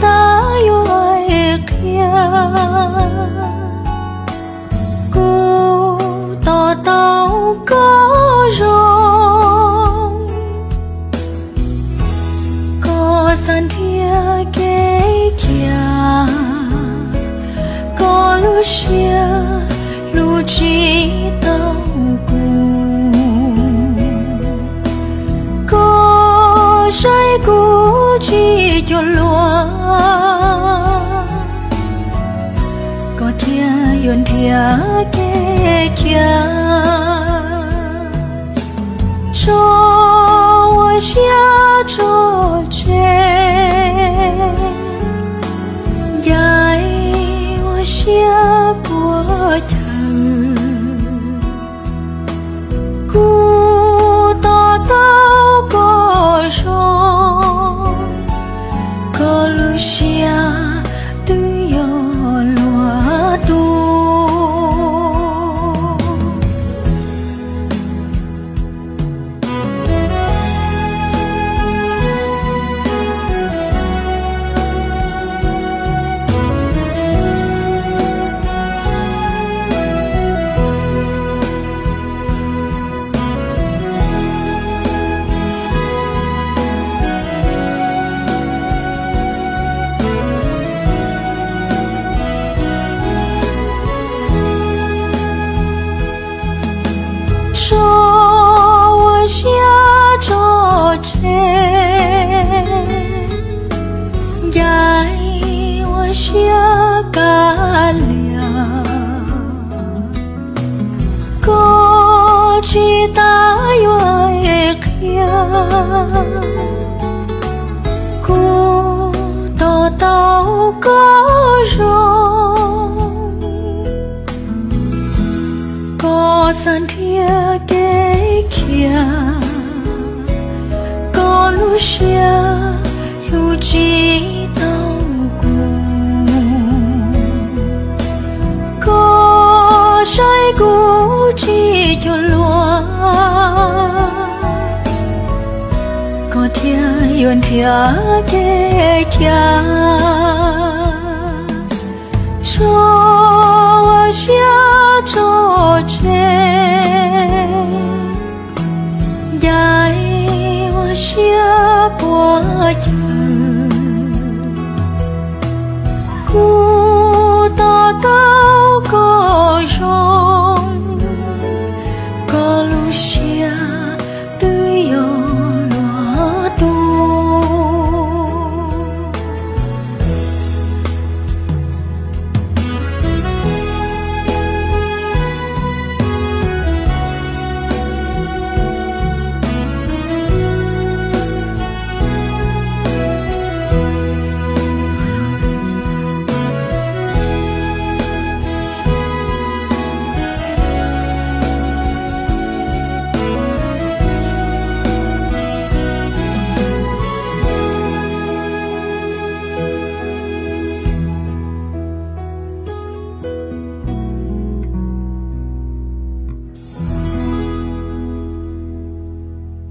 ta yêu ai kia cô tỏ tao có rong có san thia kế kia có lu xia lu chi tao có sai cô chỉ cho lúa có thia yun thia kế kia cho我下着街呀我下波头孤岛岛个容个路下都有落度说我下着街呀我下嘎了过去大约kia cô tỏ tao có rong có san thia kế kia có lu xia lu chi tao có sai cô chỉ cho lúa có thia yun thia kế kia cho我下着街呀我下波头孤岛岛个容个路下都有落度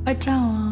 拍照啊。